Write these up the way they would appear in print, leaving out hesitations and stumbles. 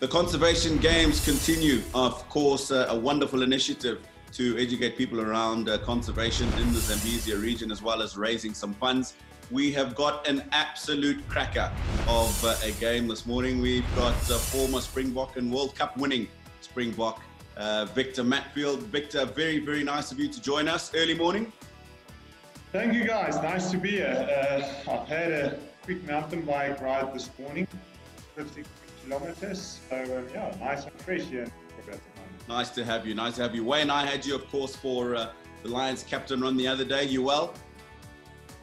The conservation games continue, of course, a wonderful initiative to educate people around conservation in the Zambezia region, as well as raising some funds. We have got an absolute cracker of a game this morning. We've got former Springbok and World Cup winning Springbok, Victor Matfield. Victor, very, very nice of you to join us early morning. Thank you, guys. Nice to be here. I've had a quick mountain bike ride this morning, 50 kilometers. So, yeah, nice and fresh here. Nice to have you. Nice to have you. Wayne, I had you, of course, for the Lions captain run the other day. You well?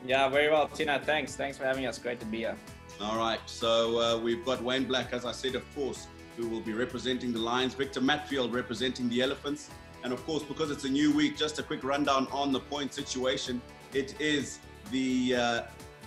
Yeah, very well, Tino. Thanks for having us. Great to be here. All right. So we've got Wayne Black, as I said, of course, who will be representing the Lions. Victor Matfield representing the Elephants. And of course, because it's a new week, just a quick rundown on the point situation. It is the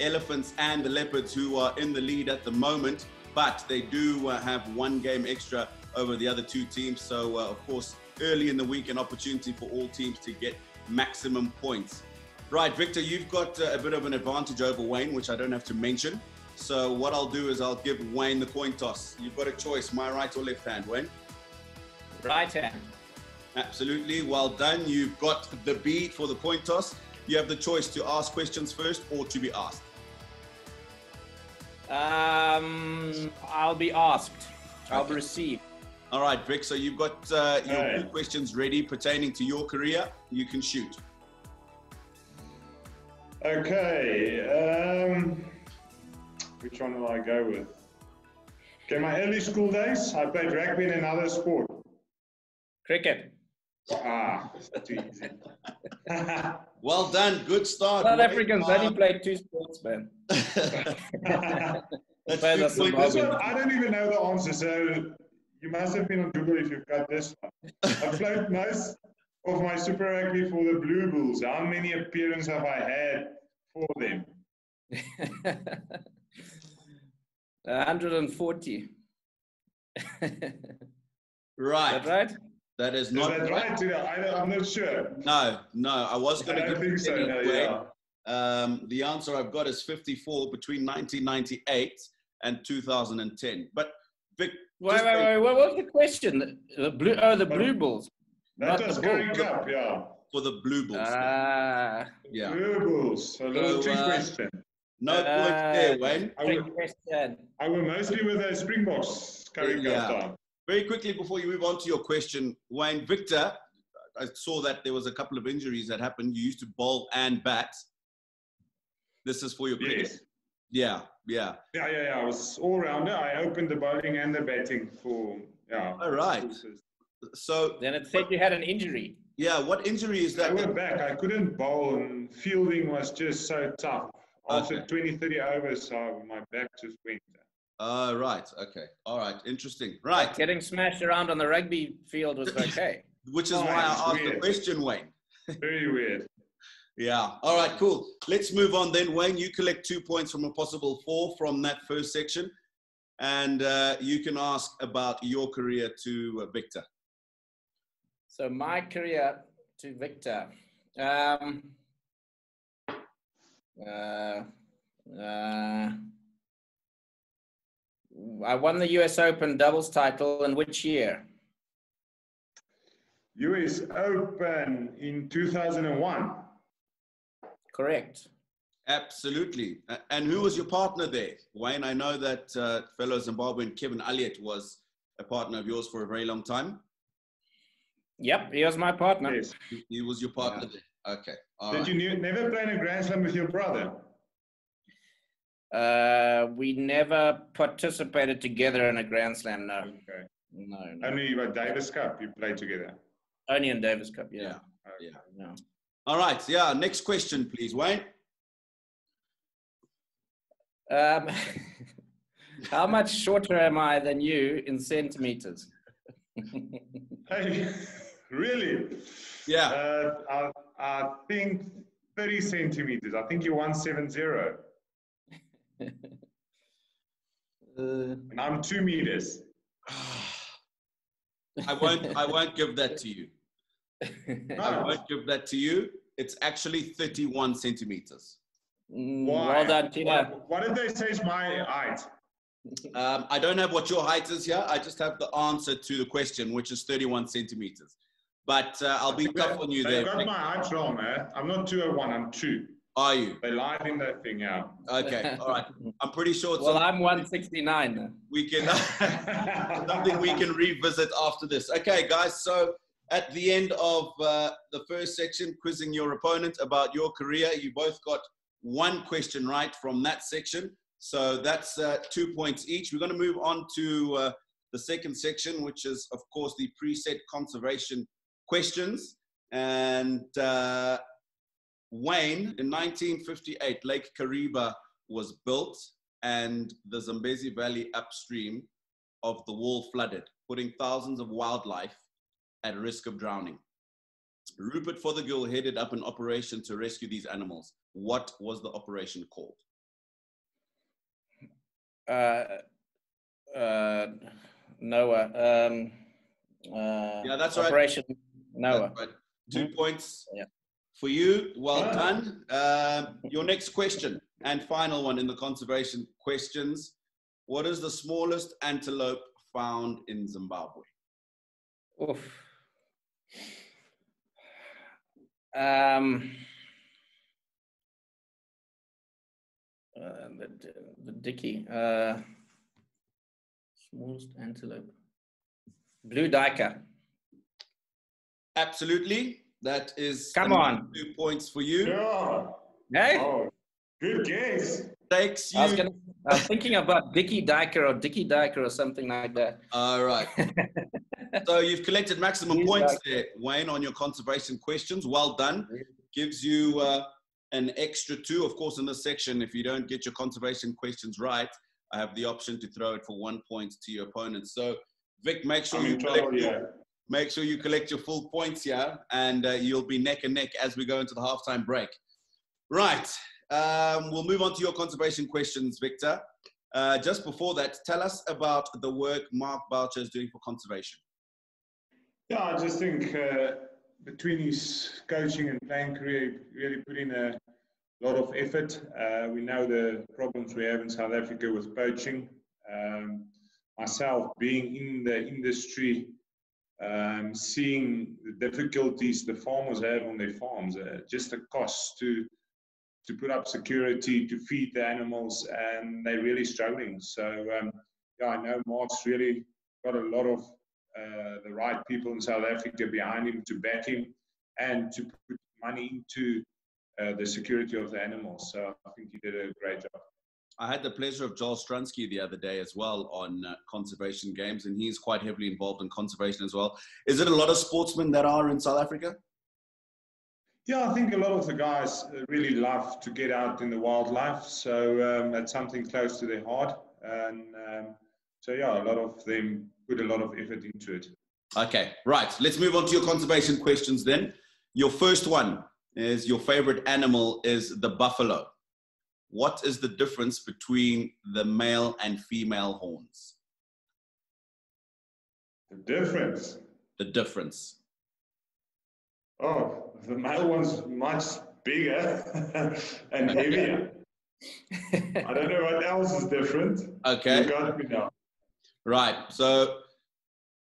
Elephants and the Leopards who are in the lead at the moment, but they do have one game extra over the other two teams. So, of course, early in the week, an opportunity for all teams to get maximum points. Right, Victor, you've got a bit of an advantage over Wayne, which I don't have to mention. So what I'll do is I'll give Wayne the coin toss. You've got a choice, my right or left hand, Wayne? Right hand. Absolutely, well done. You've got the bead for the coin toss. You have the choice to ask questions first or to be asked. I'll be asked. I'll be received. All right, Vic, so you've got your questions ready pertaining to your career. You can shoot. Okay, which one will I go with? Okay, my early school days, I played rugby and another sport. Cricket. That's too easy. Well done, good start. South Africans only play two sports, man. This one, I don't even know the answer, so you must have been on Google if you've got this one. I played most of my Super Rugby for the Blue Bulls. How many appearances have I had for them? 140. Right. Is that right? That is not right. I'm not sure. No, I was going to give think so. No, yeah. The answer I've got is 54 between 1998 and 2010. But Vic, wait. What was the question? The Blue Bulls. That was Curry Cup, yeah. For the Blue Bulls. Yeah. Blue Bulls. So little trick question. No points there, Wayne. I will mostly with the Springboks Curry Cup time. Very quickly before you move on to your question, Wayne, Victor, I saw that there was a couple of injuries that happened. You used to bowl and bat. This is for your cricket. Yes. Yeah. I was all rounder. I opened the bowling and the batting for All right. So then it said you had an injury. Yeah, what injury is that? I went back. I couldn't bowl and fielding was just so tough. After 20, 30 overs, so my back just went. Right. Okay. All right. Interesting. Right. Getting smashed around on the rugby field was okay. Which is why I asked the question, Wayne. Very weird. Yeah. All right, cool. Let's move on then. Wayne, you collect 2 points from a possible 4 from that first section. And you can ask about your career to Victor. So my career to Victor. I won the US Open doubles title in which year? US Open in 2001. Correct. Absolutely. And who was your partner there? Wayne, I know that fellow Zimbabwean Kevin Elliott was a partner of yours for a very long time. Yep, he was my partner. Yes. He was your partner there. Okay. All right. Did you never play in a Grand Slam with your brother? We never participated together in a Grand Slam, no. Okay. No. Only Davis Cup you played together? Only in Davis Cup, yeah. Yeah. No. All right. Yeah. Next question, please, Wayne. How much shorter am I than you in centimeters? Hey, really? Yeah. I think 30 centimeters. I think you're 170. And I'm 2 meters. I won't give that to you. I won't give that to you. It's actually 31 centimeters. Well done, Tino. What did they say is my height? I don't have what your height is here. I just have the answer to the question, which is 31 centimeters. But I'll be tough on you there. They've got my height wrong, eh? I'm not 201, I'm 2. Are you? They lied in that thing, yeah. Okay, all right. I'm pretty sure it's well, I'm 169. we can something we can revisit after this. Okay, guys. So at the end of the first section, quizzing your opponent about your career, you both got one question right from that section. So that's 2 points each. We're going to move on to the second section, which is, of course, the preset conservation questions. And Wayne, in 1958, Lake Kariba was built and the Zambezi Valley upstream of the wall flooded, putting thousands of wildlife at risk of drowning. Rupert Fothergill headed up an operation to rescue these animals. What was the operation called? Noah. Yeah, that's Operation right. Noah. That's right. 2 points Yeah. for you. Well done. Your next question and final one in the conservation questions. What is the smallest antelope found in Zimbabwe? Oof. The Dicky. Smallest antelope. Blue Diker. Absolutely. That is Come on. 2 points for you. Yeah. Hey? Oh, good guess. Takes you. I was thinking about Dicky Diker or something like that. All right. So you've collected maximum Blue points Diker. there, Wayne, on your conservation questions. Well done. Gives you an extra 2. Of course, in this section, if you don't get your conservation questions right, I have the option to throw it for 1 point to your opponent. So, Vic, make sure you collect your full points here, and you'll be neck and neck as we go into the halftime break. Right. We'll move on to your conservation questions, Victor. Just before that, tell us about the work Mark Boucher is doing for conservation. Yeah, I just think between his coaching and playing career, he really put in a lot of effort. We know the problems we have in South Africa with poaching. Myself being in the industry, seeing the difficulties the farmers have on their farms, just the cost to put up security, to feed the animals, and they're really struggling. So, yeah, I know Mark's really got a lot of the right people in South Africa behind him to back him and to put money into the security of the animals. So I think he did a great job. I had the pleasure of Joel Strunsky the other day as well on conservation games, and he's quite heavily involved in conservation as well. Is it a lot of sportsmen that are in South Africa? Yeah, I think a lot of the guys really love to get out in the wildlife. So that's something close to their heart. And so, yeah, a lot of them put a lot of effort into it. Okay, right. Let's move on to your conservation questions then. Your first one is your favorite animal is the buffalo. What is the difference between the male and female horns? The difference? The difference. Oh, the male one's much bigger and heavier. I don't know what else is different. Okay. You got me now. Right. So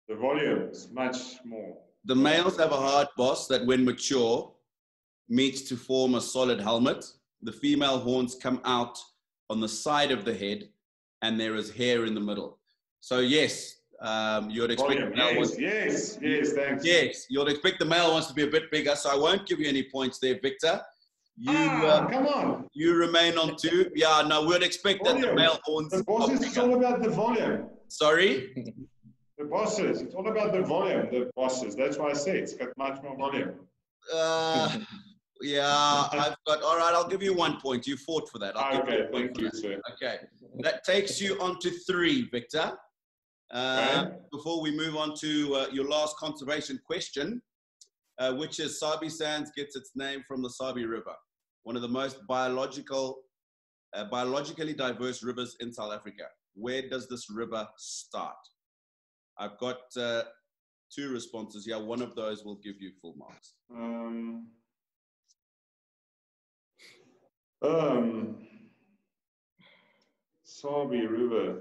the volume is much more. The males have a hard boss that when mature meets to form a solid helmet. The female horns come out on the side of the head and there is hair in the middle. So yes, you'd expect the male ones. Yes, thanks. Yes, you'd expect the male ones to be a bit bigger, so I won't give you any points there, Victor. Come on. You remain on 2. Yeah, no, we'd expect that the male horns. The bosses, it's all about the volume. Sorry? The bosses, it's all about the volume, the bosses. That's why I say it's got much more volume. Yeah, I've got, all right, I'll give you 1 point. You fought for that. Okay, thank you, sir. Okay, that takes you on to 3, Victor. Okay. Before we move on to your last conservation question, which is Sabi Sands gets its name from the Sabi River, one of the most biologically diverse rivers in South Africa. Where does this river start? I've got 2 responses here. One of those will give you full marks. Sabi River.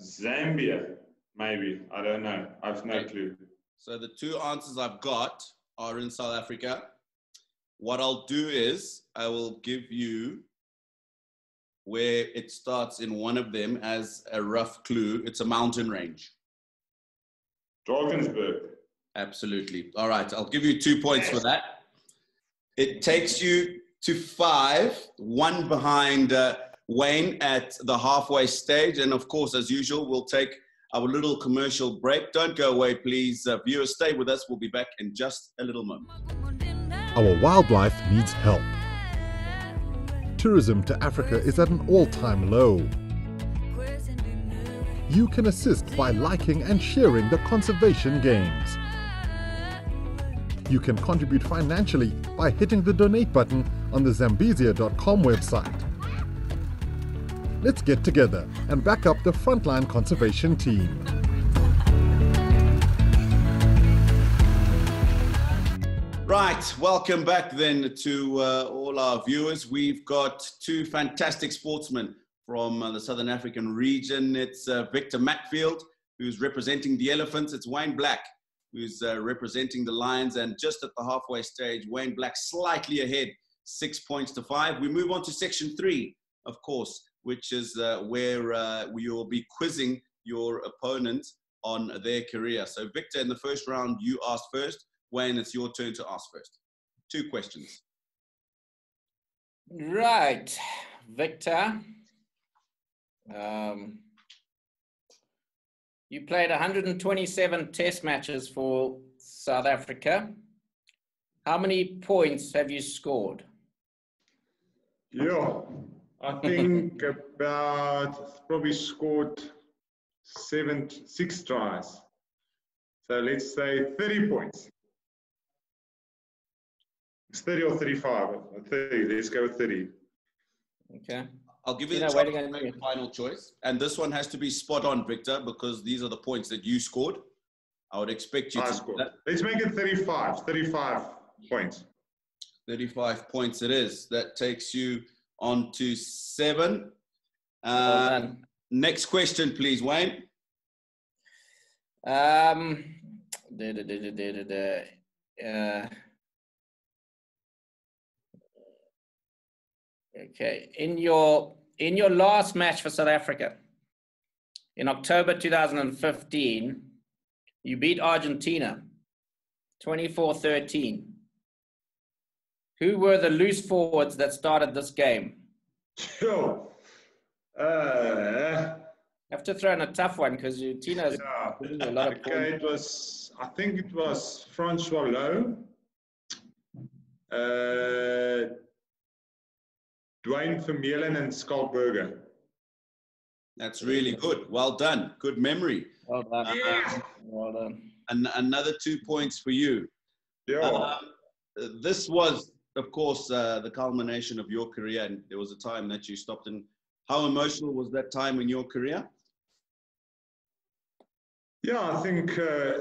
Zambia, maybe. I don't know. I've no clue. So the two answers I've got are in South Africa. What I'll do is I will give you where it starts in one of them as a rough clue. It's a mountain range. Drakensberg. Absolutely. All right. I'll give you 2 points for that. It takes you to 5, 1 behind Wayne at the halfway stage. And of course, as usual, we'll take our little commercial break. Don't go away, please. Viewers, stay with us. We'll be back in just a little moment. Our wildlife needs help. Tourism to Africa is at an all-time low. You can assist by liking and sharing the conservation games. You can contribute financially by hitting the donate button on the Zambezia.com website. Let's get together and back up the frontline conservation team. Right, welcome back then to all our viewers. We've got 2 fantastic sportsmen from the Southern African region. It's Victor Matfield, who's representing the Elephants. It's Wayne Black, who's representing the Lions. And just at the halfway stage, Wayne Black slightly ahead, 6 points to 5. We move on to section 3, of course, which is where we will be quizzing your opponent on their career. So Victor, in the first round, you asked first. Wayne, it's your turn to ask first. 2 questions. Right, Victor. You played 127 test matches for South Africa. How many points have you scored? Yeah, I think about probably scored 6 tries. So let's say 30 points. It's 30 or 35. 30. Let's go with 30. Okay. I'll give you the final choice. And this one has to be spot on, Victor, because these are the points that you scored. I would expect you to score that. Let's make it 35. 35 points. 35 points it is. That takes you on to 7. Well done. Next question, please, Wayne. Okay, in your last match for South Africa, in October 2015, you beat Argentina 24-13. Who were the loose forwards that started this game? Sure. I have to throw in a tough one because Tino's winning a lot of points. I think it was Francois Lowe, Dwayne Vermeulen and Skalkberger. That's really good. Well done. Good memory. Well done. Well done. And another 2 points for you. Yeah. This was, of course, the culmination of your career, and there was a time that you stopped. And how emotional was that time in your career? Yeah, I think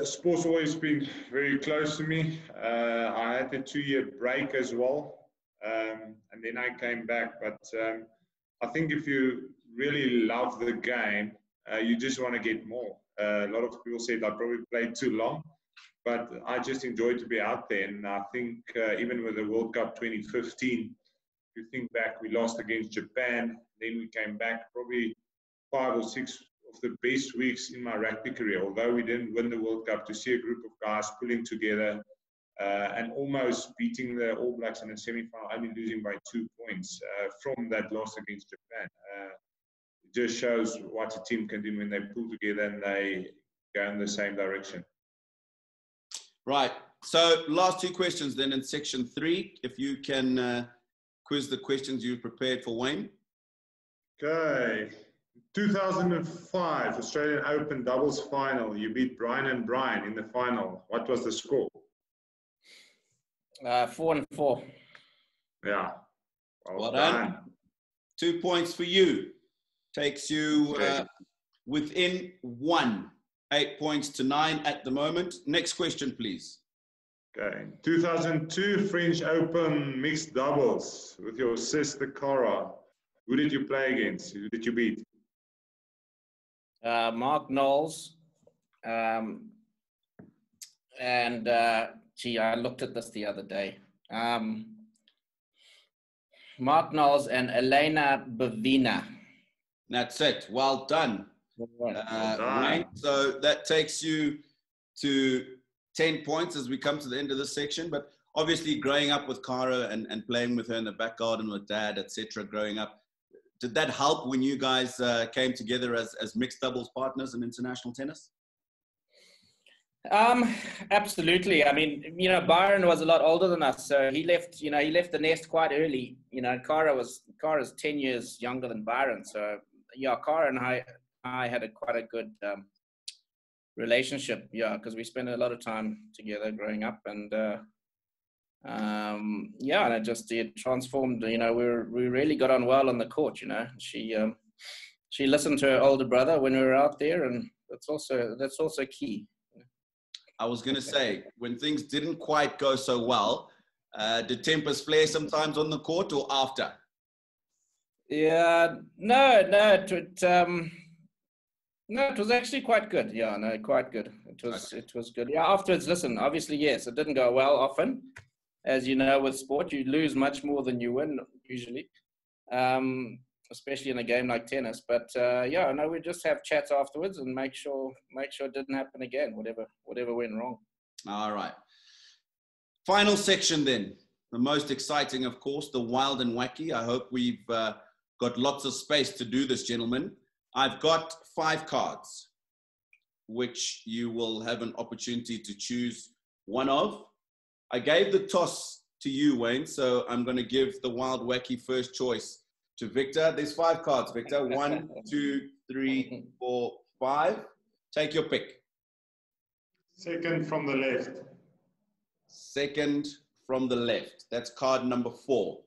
sport's always been very close to me. I had a 2-year break as well. And then I came back. But I think if you really love the game, you just want to get more. A lot of people said I probably played too long, but I just enjoyed to be out there. And I think even with the World Cup 2015, if you think back, we lost against Japan. Then we came back probably 5 or 6 of the best weeks in my rugby career. Although we didn't win the World Cup, to see a group of guys pulling together and almost beating the All Blacks in the semi-final, only losing by 2 points from that loss against Japan. It just shows what a team can do when they pull together and they go in the same direction. Right. So last 2 questions then in section 3. If you can quiz the questions you've prepared for Wayne. Okay. 2005 Australian Open doubles final. You beat Brian and Brian in the final. What was the score? 4-4. Yeah. Well done. 2 points for you. Takes you within 1. 8 points to 9 at the moment. Next question, please. Okay. 2002 French Open mixed doubles with your sister Cara. Who did you play against? Who did you beat? Mark Knowles, and I looked at this the other day. Mark Knowles and Elena Bavina. That's it. Well done. Wayne. So that takes you to 10 points as we come to the end of this section. But obviously, growing up with Cara and playing with her in the back garden with Dad, etc., growing up, did that help when you guys came together as mixed doubles partners in international tennis? Absolutely. I mean, Byron was a lot older than us, so he left the nest quite early. Cara's 10 years younger than Byron, so yeah, Cara and I had quite a good relationship, because we spent a lot of time together growing up, and and it transformed. We really got on well on the court. She listened to her older brother when we were out there, and that's also key. I was going to say, when things didn't quite go so well, did tempers flare sometimes on the court or after? Yeah, no, it was actually quite good. Yeah, no, quite good. It was good. Yeah, afterwards, listen, obviously, yes, it didn't go well often. As you know, with sport, you lose much more than you win usually, especially in a game like tennis. But we just have chats afterwards and make sure it didn't happen again. Whatever went wrong. All right. Final section then. The most exciting, of course, the wild and wacky. I hope we've got lots of space to do this, gentlemen. I've got 5 cards, which you will have an opportunity to choose one of. I gave the toss to you, Wayne, so I'm going to give the wild wacky first choice to Victor. There's 5 cards, Victor. 1, 2, 3, 4, 5. Take your pick. Second from the left. Second from the left. That's card number 4.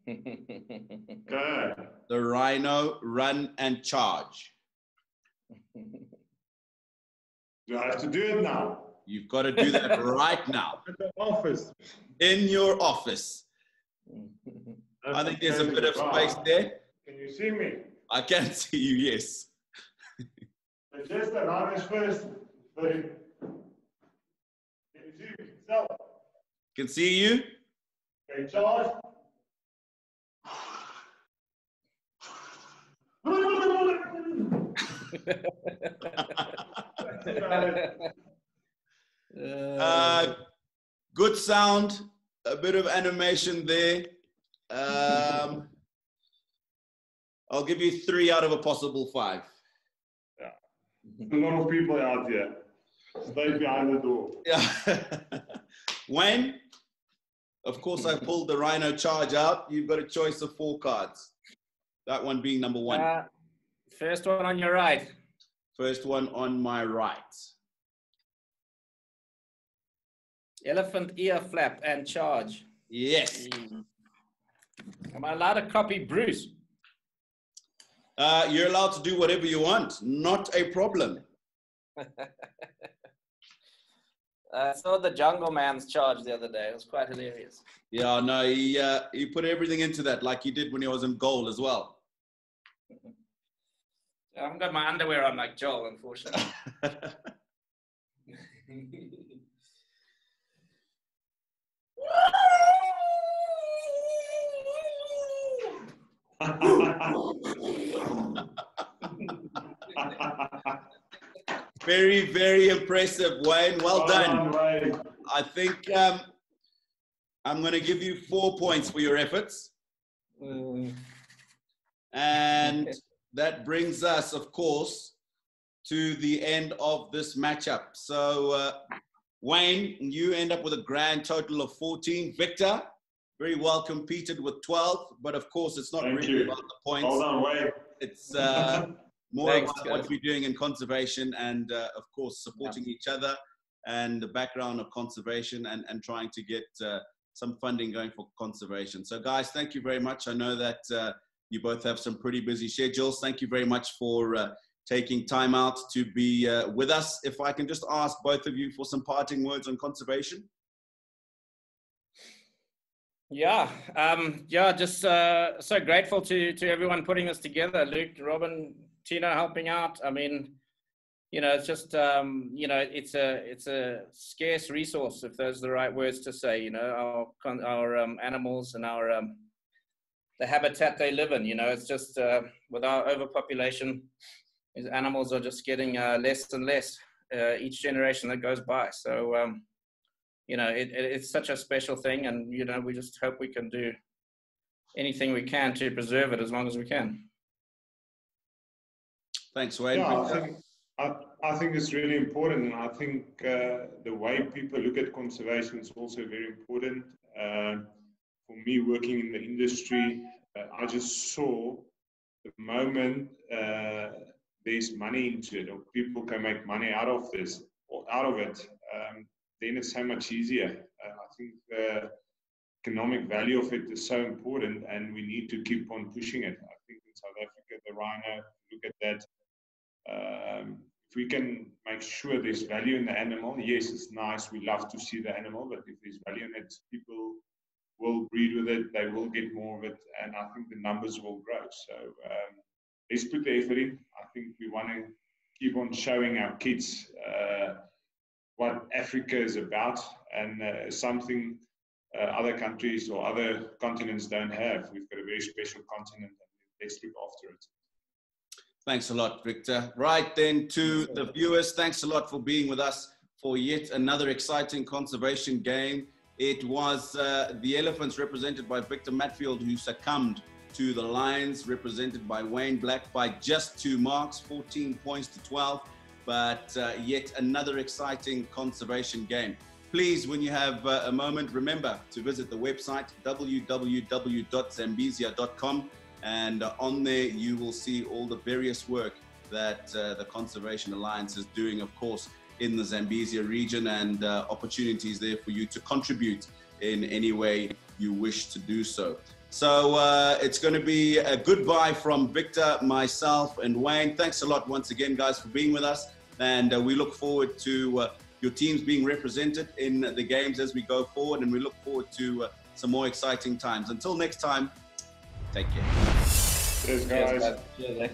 Good. The Rhino, run and charge. Do I have to do it now? You've got to do that right now. At the office. In your office. I think there's a bit of space there. Can you see me? I can see you, yes. Just the Rhino's first. Can you see me? So. Can see you. Okay, charge. Good sound, a bit of animation there. I'll give you 3 out of a possible 5. Yeah. A lot of people out here. Stay behind the door. Yeah. Wayne, of course, I pulled the Rhino charge out. You've got a choice of 4 cards. That one being number 1. First one on your right. First one on my right. Elephant ear flap and charge. Yes. Am I allowed to copy Bruce? You're allowed to do whatever you want. Not a problem. I saw the Jungle Man's charge the other day. It was quite hilarious. Yeah, no, he put everything into that like he did when he was in goal as well. I haven't got my underwear on like Joel, unfortunately. Very, very impressive, Wayne. Well done. I think I'm going to give you 4 points for your efforts. And that brings us, of course, to the end of this matchup. So, Wayne, you end up with a grand total of 14. Victor, very well competed with 12, but of course, it's not really about the points. Hold on, Wayne. It's more about what we're doing in conservation and, of course, supporting each other and the background of conservation and trying to get some funding going for conservation. So, guys, thank you very much. I know that you both have some pretty busy schedules. Thank you very much for taking time out to be with us. If I can just ask both of you for some parting words on conservation. Yeah, just so grateful to everyone putting this together. Luke, Robin, Tino helping out. I mean, it's just, it's a scarce resource, if those are the right words to say. Our animals and our the habitat they live in. It's just with our overpopulation, these animals are just getting less and less each generation that goes by. So. It's such a special thing, and we just hope we can do anything we can to preserve it as long as we can. Thanks, Wayne. Yeah, I think it's really important, and I think the way people look at conservation is also very important. For me, working in the industry, I just saw the moment there's money into it, or people can make money out of this or out of it. Then it's so much easier. I think the economic value of it is so important, and we need to keep on pushing it. I think in South Africa, the rhino, look at that. If we can make sure there's value in the animal, yes, it's nice. We love to see the animal, but if there's value in it, people will breed with it. They will get more of it, and I think the numbers will grow. So let's put the effort in. I think we want to keep on showing our kids what Africa is about, and something other countries or other continents don't have. We've got a very special continent, and let's look after it. Thanks a lot, Victor. Right then, to the viewers, thanks a lot for being with us for yet another exciting conservation game. It was the elephants represented by Victor Matfield who succumbed to the lions represented by Wayne Black by just 2 marks, 14 points to 12. But yet another exciting conservation game. Please, when you have a moment, remember to visit the website www.zambezia.com, and on there you will see all the various work that the Conservation Alliance is doing, of course, in the Zambezia region, and opportunities there for you to contribute in any way you wish to do so. So it's going to be a goodbye from Victor, myself, and Wayne. Thanks a lot once again, guys, for being with us. And we look forward to your teams being represented in the games as we go forward. And we look forward to some more exciting times. Until next time, take care. Cheers, guys. Cheers, guys.